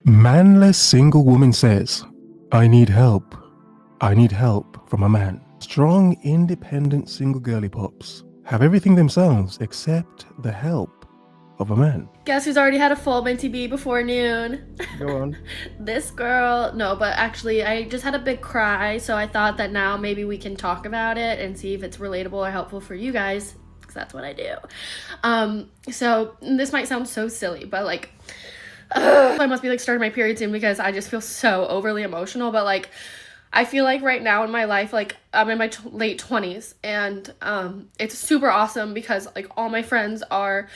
Manless Single Woman says, I need help. I need help from a man. Strong, independent single girly pops have everything themselves except the help of a man. Guess who's already had a full minty bee before noon? Go on. This girl. No, but actually, I just had a big cry, so I thought that now maybe we can talk about it and see if it's relatable or helpful for you guys, because that's what I do. So this might sound so silly, but like, I must be like starting my period soon because I just feel so overly emotional, but like, I feel like right now in my life, like I'm in my late 20s, and it's super awesome because like all my friends are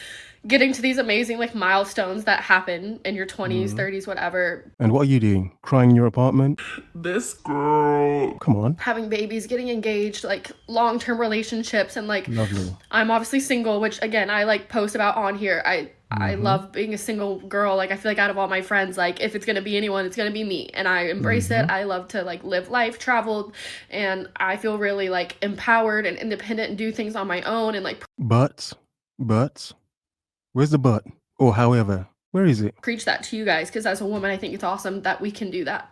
getting to these amazing like milestones that happen in your 20s, 30s, whatever. And what are you doing? Crying in your apartment? This girl. Come on. Having babies, getting engaged, like long-term relationships, and like Lovely. I'm obviously single, which again I like post about on here. I love being a single girl. Like I feel like out of all my friends, like if it's gonna be anyone, it's gonna be me, and I embrace it. I love to like live life, travel, and I feel really like empowered and independent and do things on my own and like But, where's the but? Or however, where is it? preach that to you guys, because as a woman I think it's awesome that we can do that.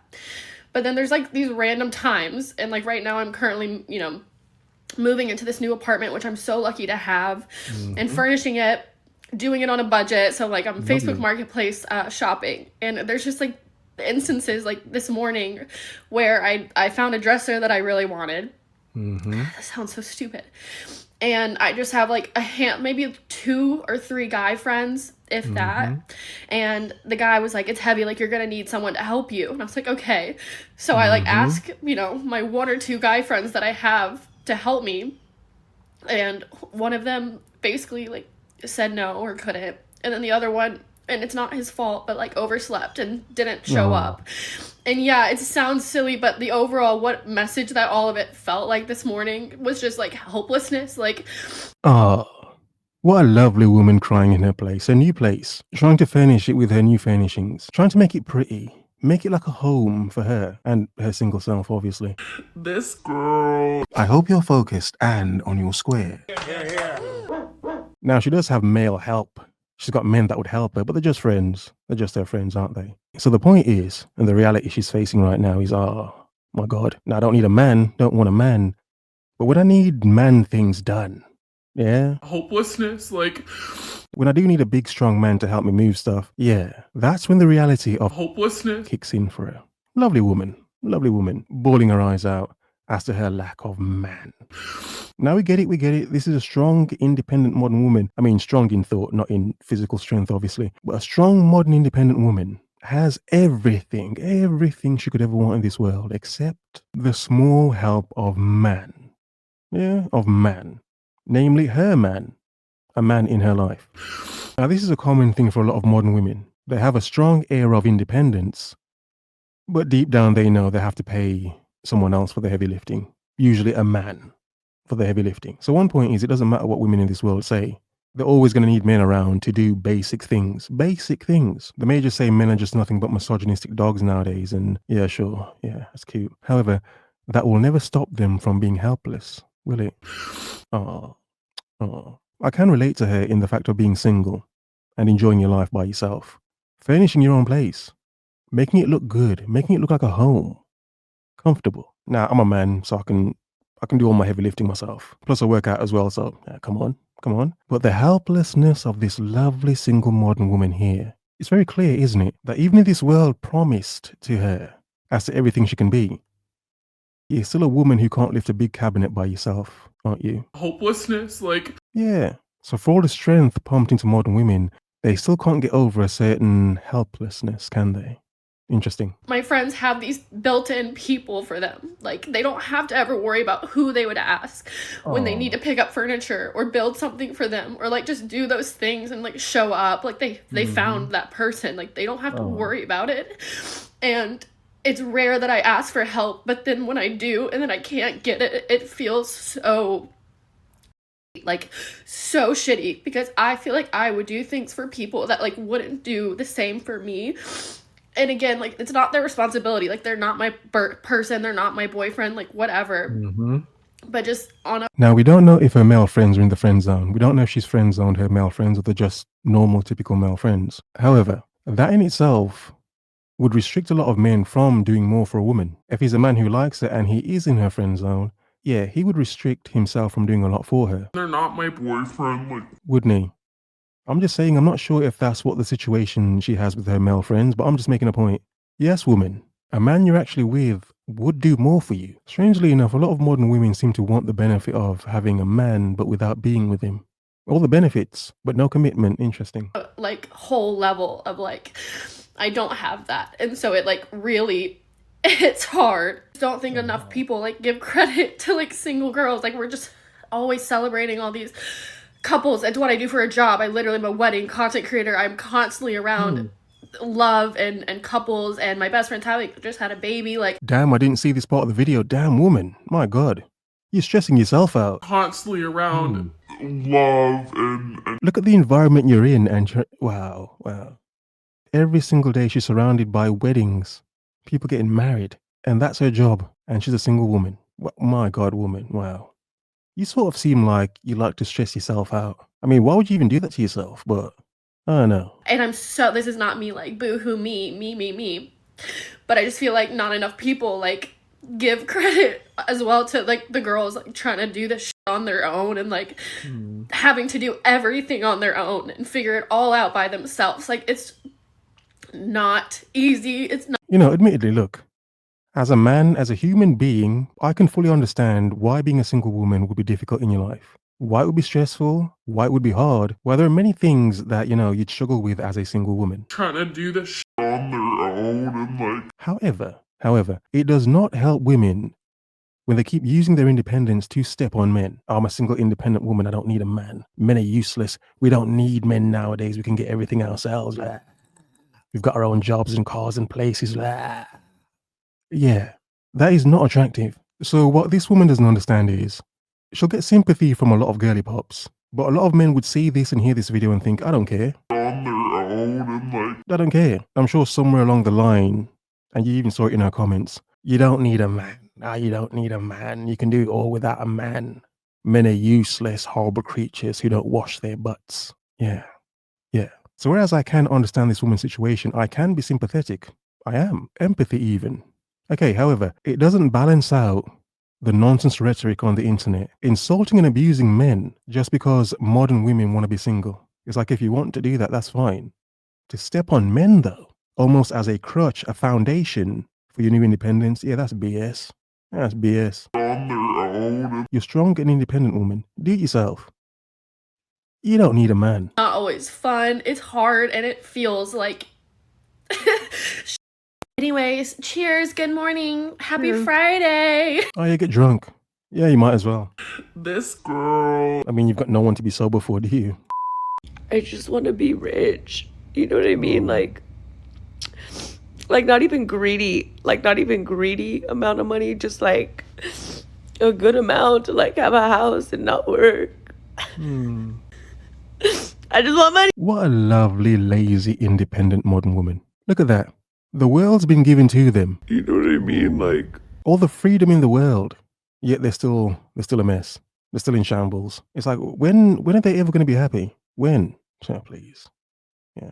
But then there's like these random times, and like right now I'm currently, moving into this new apartment, which I'm so lucky to have, and furnishing it, doing it on a budget. So like I'm Facebook Marketplace shopping, and there's just like instances like this morning where I found a dresser that I really wanted. That sounds so stupid. And I just have like maybe 2 or 3 guy friends, if that. And the guy was like, it's heavy, like you're gonna need someone to help you. And I was like, okay. So I like ask, my 1 or 2 guy friends that I have to help me. And one of them basically like said no or couldn't. And then the other one, and it's not his fault, but like overslept and didn't show up. And yeah, it sounds silly, but the overall what message that all of it felt like this morning was just like helplessness. Like, Oh, what a lovely woman crying in her place, her new place, trying to furnish it with her new furnishings, trying to make it pretty, make it like a home for her and her single self, obviously. This girl. I hope you're focused and on your square. Now, she does have male help. She's got men that would help her, but they're just friends. They're just her friends, aren't they? So the point is, and the reality she's facing right now is, oh, my God. Now, I don't need a man, don't want a man. But when I need man things done, yeah? Hopelessness, like. When I do need a big, strong man to help me move stuff, yeah, that's when the reality of Hopelessness kicks in for her. Lovely woman, bawling her eyes out as to her lack of man. Now we get it. This is a strong, independent, modern woman. I mean, strong in thought, not in physical strength, obviously. But a strong, modern, independent woman has everything she could ever want in this world, except the small help of man. Yeah, of man. Namely, her man. A man in her life. Now, this is a common thing for a lot of modern women. They have a strong air of independence, but deep down they know they have to pay someone else for the heavy lifting, usually a man for the heavy lifting. So one point is, it doesn't matter what women in this world say. They're always going to need men around to do basic things. Basic things. They may just say men are just nothing but misogynistic dogs nowadays, and yeah, sure, yeah, that's cute. However, that will never stop them from being helpless, will it? Oh. I can relate to her in the fact of being single and enjoying your life by yourself. Furnishing your own place. Making it look good. Making it look like a home. Comfortable. Now, I'm a man, so I can do all my heavy lifting myself. Plus I work out as well, so yeah, come on. But the helplessness of this lovely single modern woman here, it's very clear, isn't it? That even if this world promised to her as to everything she can be, you're still a woman who can't lift a big cabinet by yourself, aren't you? hopelessness, like. Yeah. So for all the strength pumped into modern women, they still can't get over a certain helplessness, can they? Interesting. my friends have these built-in people for them. Like they don't have to ever worry about who they would ask when they need to pick up furniture or build something for them, or like just do those things and like show up. Like they found that person. Like they don't have to worry about it. And it's rare that I ask for help, but then when I do and then I can't get it, it feels so shitty, because I feel like I would do things for people that like wouldn't do the same for me. And again, like it's not their responsibility. Like they're not my person, they're not my boyfriend, like whatever. But just on a Now, we don't know if her male friends are in the friend zone. We don't know if she's friend zoned her male friends or they're just normal, typical male friends. However, that in itself would restrict a lot of men from doing more for a woman. If he's a man who likes her and he is in her friend zone, yeah, he would restrict himself from doing a lot for her. They're not my boyfriend, like, Wouldn't he? I'm just saying, I'm not sure if that's what the situation she has with her male friends, but I'm just making a point. Yes, woman, a man you're actually with would do more for you. Strangely enough, a lot of modern women seem to want the benefit of having a man, but without being with him. All the benefits, but no commitment. Interesting. Like whole level of like, I don't have that. And so it like really, it's hard. Don't think enough people like give credit to like single girls. Like we're just always celebrating all these couples. It's what I do for a job. I literally am a wedding content creator. I'm constantly around love and couples, and my best friend Tyler just had a baby. Like, damn, I didn't see this part of the video. Damn, woman. My God. You're stressing yourself out. constantly around love and Look at the environment you're in and you're, wow. Every single day she's surrounded by weddings, people getting married, and that's her job. And she's a single woman. My God, woman. Wow. You sort of seem like you like to stress yourself out. I mean, why would you even do that to yourself? But I don't know. and this is not me like boo-hoo me. But I just feel like not enough people like give credit as well to like the girls like trying to do this shit on their own and like having to do everything on their own and figure it all out by themselves. Like it's not easy. It's not. You know, admittedly, look, as a man, as a human being, I can fully understand why being a single woman would be difficult in your life. Why it would be stressful, why it would be hard. Well, there are many things that, you know, you'd struggle with as a single woman. trying to do this shit on their own and like, However, it does not help women when they keep using their independence to step on men. I'm a single independent woman. I don't need a man. Men are useless. We don't need men nowadays. We can get everything ourselves. We've got our own jobs and cars and places. Yeah, that is not attractive. So what this woman doesn't understand is she'll get sympathy from a lot of girly pops, but a lot of men would see this and hear this video and think, I don't care. on their own and like, I don't care. I'm sure somewhere along the line, and you even saw it in her comments, you don't need a man. You don't need a man. You can do it all without a man. Men are useless, horrible creatures who don't wash their butts. Yeah. So whereas I can understand this woman's situation, I can be sympathetic. I am. Empathy even. Okay, however, it doesn't balance out the nonsense rhetoric on the internet, insulting and abusing men just because modern women want to be single. It's like, if you want to do that, that's fine. To step on men, though, almost as a crutch, a foundation for your new independence, yeah, that's BS. That's BS. on their own. You're strong and independent, woman. Do it yourself. You don't need a man. Not always fun. It's hard and it feels like. Anyways, cheers. Good morning. Happy Friday. Oh, you get drunk. Yeah, you might as well. This girl. I mean, you've got no one to be sober for, do you? I just want to be rich. You know what I mean? Like not even greedy amount of money, just like a good amount to like have a house and not work. I just want money. What a lovely, lazy, independent modern woman. Look at that. The world's been given to them. You know what I mean? Like, All the freedom in the world. Yet they're still a mess. They're still in shambles. It's like, when are they ever going to be happy? When? Oh, please. Yeah.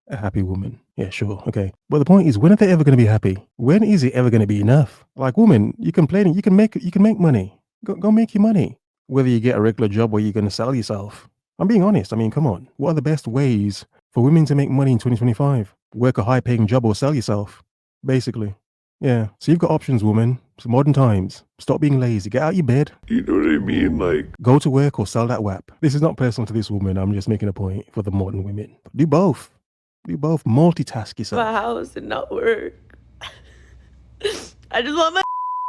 A happy woman. Yeah, sure. Okay. But the point is, when are they ever going to be happy? When is it ever going to be enough? Like, woman, you're complaining. You can make money. Go make your money. Whether you get a regular job or you're going to sell yourself. I'm being honest. I mean, come on. What are the best ways for women to make money in 2025? Work a high-paying job or sell yourself, basically. Yeah. So you've got options, woman. It's modern times. Stop being lazy. Get out your bed. you know what I mean? Like, Go to work or sell that WAP. This is not personal to this woman. I'm just making a point for the modern women. Do both. Do both. Multitask Have yourself. a house and not work. I just want money.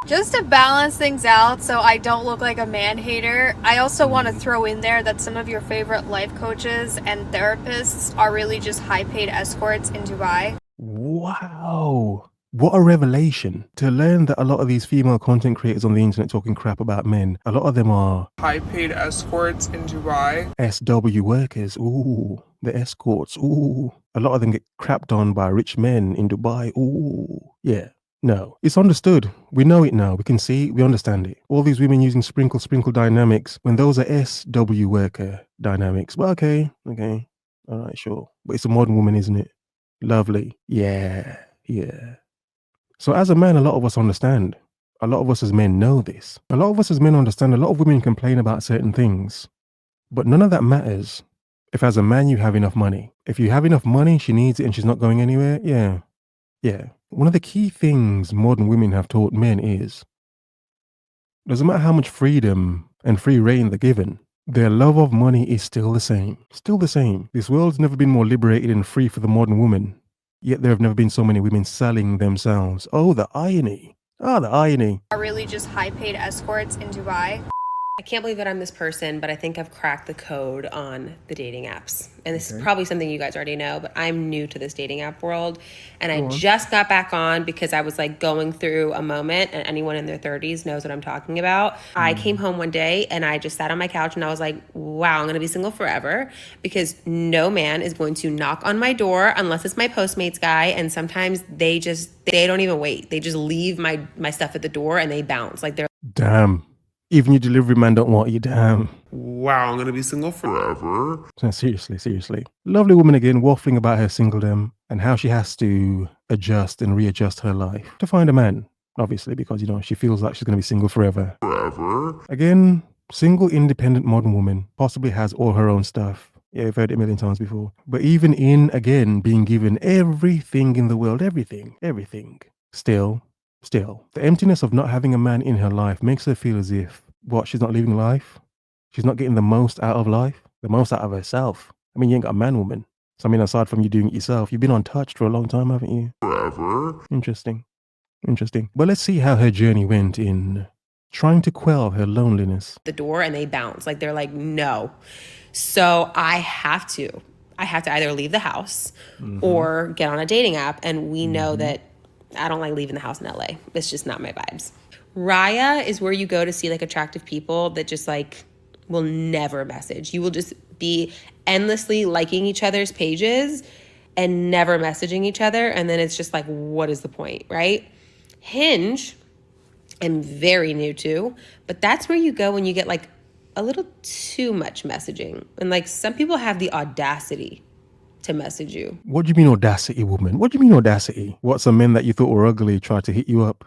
Just to balance things out so I don't look like a man hater, I also want to throw in there that some of your favorite life coaches and therapists are really just high paid escorts in Dubai. Wow. What a revelation to learn that a lot of these female content creators on the internet talking crap about men, a lot of them are high-paid escorts in Dubai. SW workers. Ooh, the escorts. Ooh. A lot of them get crapped on by rich men in Dubai. Ooh. Yeah. No, it's understood. We know it now. We can see it. We understand it. All these women using sprinkle dynamics when those are SW worker dynamics. Well, okay. All right, sure. But it's a modern woman, isn't it? Lovely. Yeah. Yeah. So as a man, a lot of us understand. A lot of us as men know this. A lot of us as men understand a lot of women complain about certain things. But none of that matters if as a man you have enough money. If you have enough money, she needs it and she's not going anywhere, yeah. Yeah. One of the key things modern women have taught men is, doesn't matter how much freedom and free reign they're given, their love of money is still the same. Still the same. This world's never been more liberated and free for the modern woman. Yet there have never been so many women selling themselves. Oh, the irony. Ah, the irony. Are really just high paid escorts in Dubai. I can't believe that I'm this person, but I think I've cracked the code on the dating apps. And this is probably something you guys already know, but I'm new to this dating app world. And I just got back on because I was like going through a moment, and anyone in their 30s knows what I'm talking about. I came home one day and I just sat on my couch and I was like, wow, I'm going to be single forever because no man is going to knock on my door unless it's my Postmates guy. And sometimes they don't even wait. They just leave my stuff at the door and they bounce. Like they're Damn. Even your delivery man don't want you, damn. Wow, I'm gonna be single forever. No, seriously. Lovely woman again, waffling about her singledom and how she has to adjust and readjust her life to find a man. Obviously, because, she feels like she's going to be single forever. Again, single, independent, modern woman, possibly has all her own stuff. Yeah, we've heard it a million times before. But even in, again, being given everything in the world, everything. Still, the emptiness of not having a man in her life makes her feel as if, she's not living life? She's not getting the most out of life? The most out of herself? I mean, you ain't got a man, woman. So, I mean, aside from you doing it yourself, you've been untouched for a long time, haven't you? Forever. Interesting. But let's see how her journey went in trying to quell her loneliness. the door and they bounce. Like they're like, no. So I have to either leave the house or get on a dating app. And we know that I don't like leaving the house in LA. It's just not my vibes. Raya is where you go to see like attractive people that just like will never message. You will just be endlessly liking each other's pages and never messaging each other. And then it's just like, what is the point, right? Hinge, I'm very new to, but that's where you go when you get like a little too much messaging. And like some people have the audacity to message you. What do you mean audacity, woman? What do you mean audacity? What, some men that you thought were ugly tried to hit you up?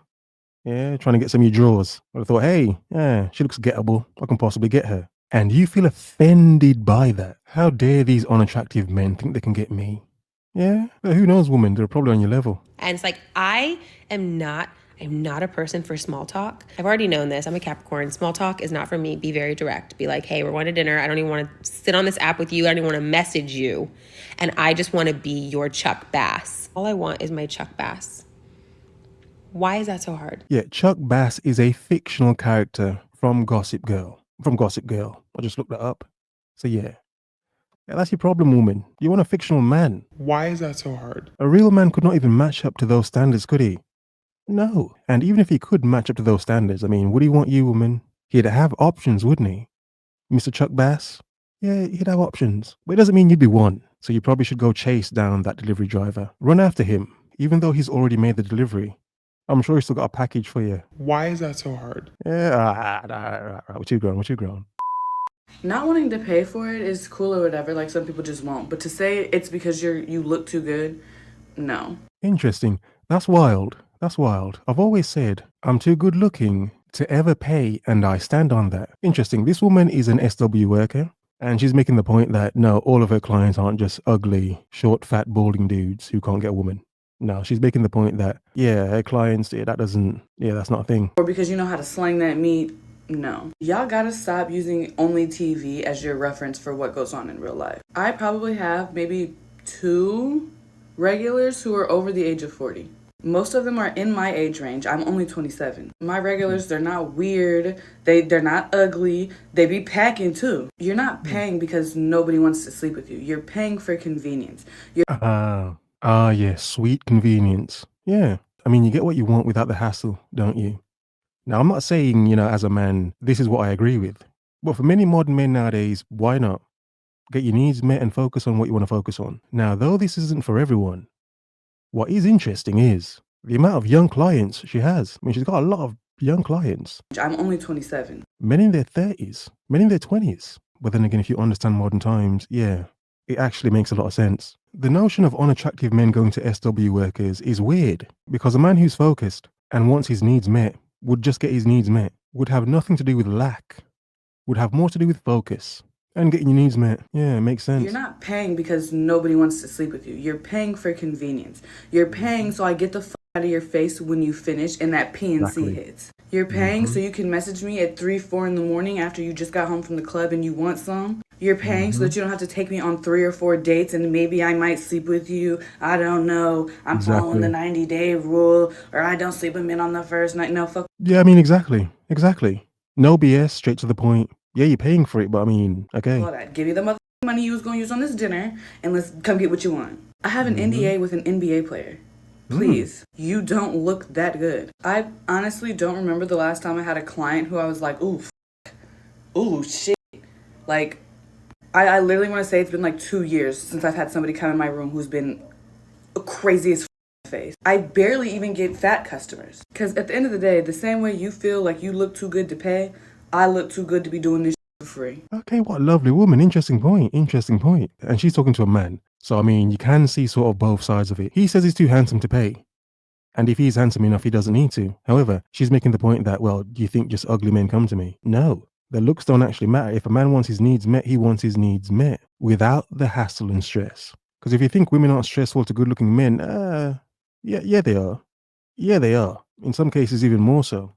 Yeah, trying to get some of your drawers. I thought, hey, yeah, she looks gettable. I can possibly get her. And you feel offended by that. How dare these unattractive men think they can get me? Yeah, but who knows, woman? They're probably on your level. And it's like, I'm not a person for small talk. I've already known this. I'm a Capricorn. Small talk is not for me. Be very direct. Be like, hey, we're going to dinner. I don't even want to sit on this app with you. I don't even want to message you. And I just want to be your Chuck Bass. All I want is my Chuck Bass. Why is that so hard? Yeah, Chuck Bass is a fictional character from Gossip Girl. I just looked that up. So yeah, that's your problem, woman. You want a fictional man. Why is that so hard? A real man could not even match up to those standards, could he? No. And even if he could match up to those standards, I mean, would he want you, woman? He'd have options, wouldn't he? Mr. Chuck Bass? Yeah, he'd have options. But it doesn't mean you'd be one. So you probably should go chase down that delivery driver. Run after him, even though he's already made the delivery. I'm sure he's still got a package for you. Why is that so hard? Yeah, right. What you grown? Not wanting to pay for it is cool or whatever, like some people just won't. But to say it's because you look too good, no. Interesting. That's wild. I've always said I'm too good looking to ever pay, and I stand on that. Interesting. This woman is an SW worker, and she's making the point that no, all of her clients aren't just ugly, short, fat, balding dudes who can't get a woman. No, she's making the point that, yeah, her clients, that's not a thing. Or because you know how to slang that meat, no. Y'all gotta stop using only TV as your reference for what goes on in real life. I probably have maybe 2 regulars who are over the age of 40. Most of them are in my age range. I'm only 27. My regulars, they're not weird. They're not ugly. They be packing too. You're not paying because nobody wants to sleep with you. You're paying for convenience. Yeah, sweet convenience. Yeah, I mean, you get what you want without the hassle, don't you? Now, I'm not saying, as a man, this is what I agree with. But for many modern men nowadays, why not? Get your needs met and focus on what you want to focus on. Now, though this isn't for everyone, what is interesting is the amount of young clients she has. I mean, she's got a lot of young clients. I'm only 27. Men in their 30s, men in their 20s. But then again, if you understand modern times, yeah, it actually makes a lot of sense. The notion of unattractive men going to SW workers is weird because a man who's focused and wants his needs met would just get his needs met, would have nothing to do with lack, would have more to do with focus and getting your needs met. Yeah, it makes sense. You're not paying because nobody wants to sleep with you. You're paying for convenience. You're paying so I get the out of your face when you finish and that PNC Exactly. hits. You're paying so you can message me at 3, 4 in the morning after you just got home from the club and you want some. You're paying so that you don't have to take me on 3 or 4 dates and maybe I might sleep with you. I don't know. I'm following the 90-day rule, or I don't sleep with men on the first night. No, fuck. Yeah, I mean, exactly. No BS, straight to the point. Yeah, you're paying for it, but I mean, okay. All that. Give you the motherfucking money you was going to use on this dinner and let's come get what you want. I have an NDA with an NBA player. Please, you don't look that good. I honestly don't remember the last time I had a client who I was like, ooh, ooh, shit. Like, I literally want to say it's been like 2 years since I've had somebody come in my room who's been crazy as face. I barely even get fat customers. Because at the end of the day, the same way you feel like you look too good to pay, I look too good to be doing this for free. Okay, what a lovely woman. Interesting point. And she's talking to a man. So, I mean, you can see sort of both sides of it. He says he's too handsome to pay. And if he's handsome enough, he doesn't need to. However, she's making the point that, well, do you think just ugly men come to me? No. The looks don't actually matter. If a man wants his needs met, he wants his needs met without the hassle and stress. Because if you think women aren't stressful to good-looking men, yeah, they are. Yeah, they are. In some cases, even more so.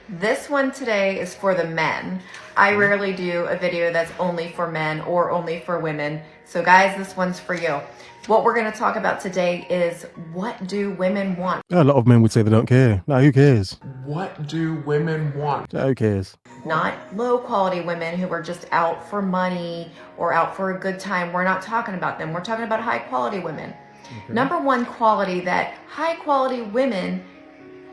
This one today is for the men. I rarely do a video that's only for men or only for women. So guys, this one's for you. What we're going to talk about today is, what do women want? A lot of men would say they don't care. No, who cares? What do women want? Who cares? Not low quality women who are just out for money or out for a good time. We're not talking about them. We're talking about high quality women. Okay. Number one quality that high quality women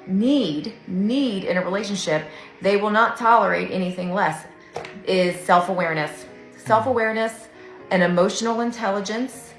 need in a relationship, they will not tolerate anything less, is self-awareness. Self-awareness and emotional intelligence.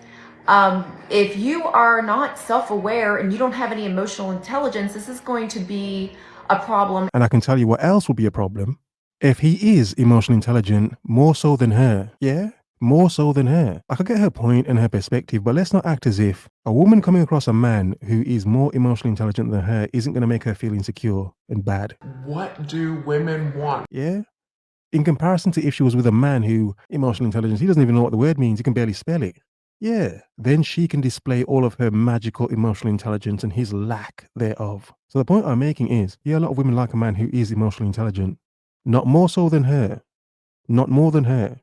If you are not self-aware and you don't have any emotional intelligence, this is going to be a problem. And I can tell you what else will be a problem. If he is emotionally intelligent, more so than her. Yeah? More so than her. I could get her point and her perspective, but let's not act as if a woman coming across a man who is more emotionally intelligent than her isn't going to make her feel insecure and bad. What do women want? Yeah? In comparison to if she was with a man who, emotional intelligence, he doesn't even know what the word means, he can barely spell it. Yeah, then she can display all of her magical emotional intelligence and his lack thereof. So the point I'm making is, yeah, a lot of women like a man who is emotionally intelligent. Not more so than her. Not more than her.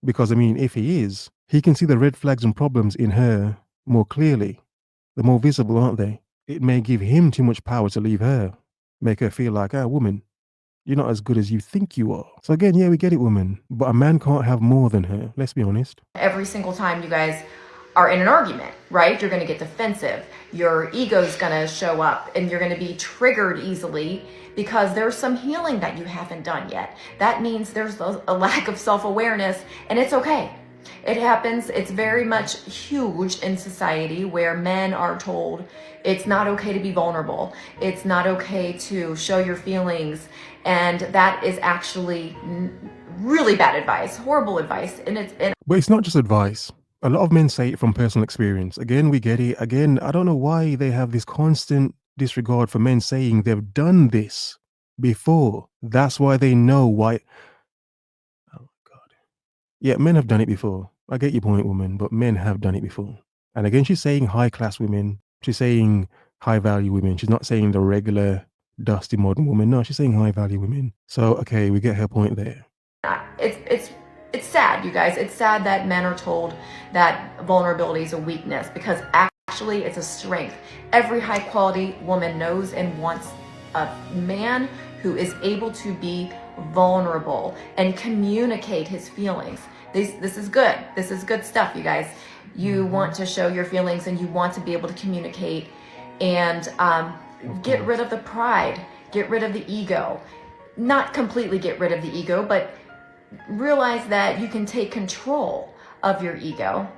Because, I mean, if he is, he can see the red flags and problems in her more clearly. They're more visible, aren't they? It may give him too much power to leave her. Make her feel like, woman, you're not as good as you think you are. So again, yeah, we get it, woman. But a man can't have more than her. Let's be honest. Every single time you guys are in an argument, right? You're going to get defensive. Your ego's going to show up and you're going to be triggered easily because there's some healing that you haven't done yet. That means there's a lack of self-awareness, and it's okay. It happens. It's very much huge in society where men are told it's not okay to be vulnerable. It's not okay to show your feelings. And that is actually really bad advice, horrible advice. But it's not just advice. A lot of men say it from personal experience. Again, we get it. Again, I don't know why they have this constant disregard for men saying they've done this before. That's why they know why. Oh, God. Yeah, men have done it before. I get your point, woman, but men have done it before. And again, she's saying high-class women. She's saying high-value women. She's not saying the regular, dusty modern woman. No, she's saying high-value women. So, okay, we get her point there. It's sad, you guys. It's sad that men are told that vulnerability is a weakness, because actually it's a strength. Every high-quality woman knows and wants a man who is able to be vulnerable and communicate his feelings. This is good. This is good stuff, you guys. You want to show your feelings and you want to be able to communicate and get rid of the pride, get rid of the ego. Not completely get rid of the ego, but realize that you can take control of your ego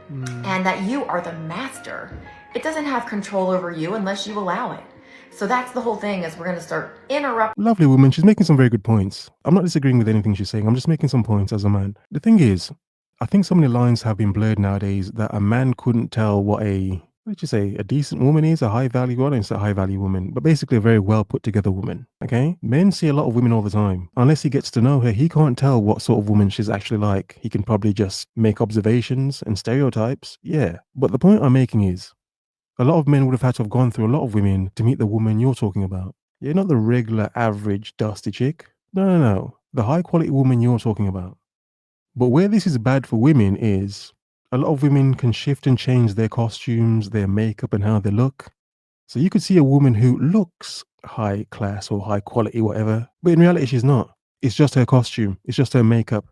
and that you are the master. It doesn't have control over you unless you allow it. So that's the whole thing, is we're going to start interrupting. Lovely woman. She's making some very good points. I'm not disagreeing with anything she's saying. I'm just making some points as a man. The thing is, I think so many lines have been blurred nowadays that a man couldn't tell what let's just say, a decent woman is, a high value woman. It's a high value woman, but basically a very well put together woman. Okay? Men see a lot of women all the time. Unless he gets to know her, he can't tell what sort of woman she's actually like. He can probably just make observations and stereotypes. Yeah. But the point I'm making is, a lot of men would have had to have gone through a lot of women to meet the woman you're talking about. You're not the regular, average, dusty chick. No. The high quality woman you're talking about. But where this is bad for women is a lot of women can shift and change their costumes, their makeup, and how they look. So you could see a woman who looks high class or high quality, whatever, but in reality, she's not. It's just her costume, it's just her makeup.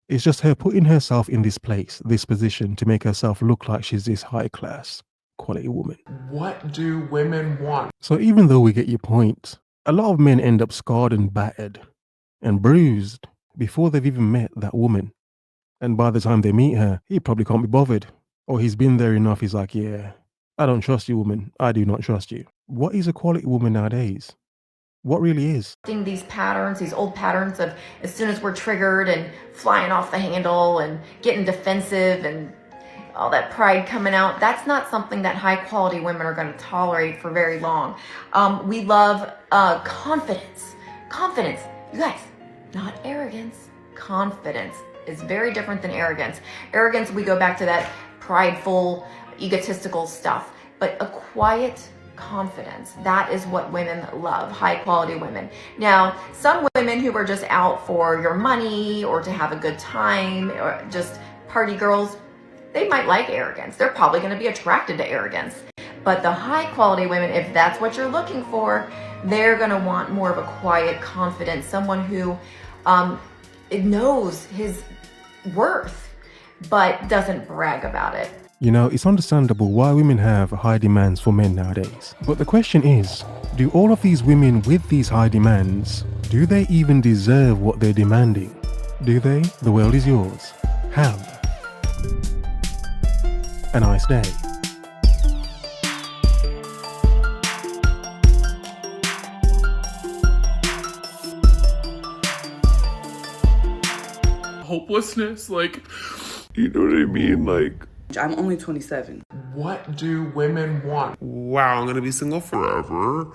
It's just her putting herself in this place, this position to make herself look like she's this high class, quality woman. What do women want? So even though we get your point, a lot of men end up scarred and battered and bruised before they've even met that woman. And by the time they meet her, he probably can't be bothered. Or he's been there enough, he's like, yeah, I don't trust you, woman. I do not trust you. What is a quality woman nowadays? What really is? These patterns, these old patterns of as soon as we're triggered and flying off the handle and getting defensive and all that pride coming out, that's not something that high quality women are going to tolerate for very long. We love confidence. Confidence, you guys, not arrogance. Confidence is very different than arrogance. Arrogance, we go back to that prideful, egotistical stuff. But a quiet confidence, that is what women love, high quality women. Now, some women who are just out for your money or to have a good time or just party girls, they might like arrogance. They're probably going to be attracted to arrogance. But the high quality women, if that's what you're looking for, they're going to want more of a quiet confidence, someone who knows his worth, but doesn't brag about it. You know, it's understandable why women have high demands for men nowadays. But the question is, do all of these women with these high demands, do they even deserve what they're demanding? Do they? The world is yours. Have a nice day. Hopelessness, like, you know what I mean? Like, I'm only 27. What do women want? wow, I'm gonna be single forever.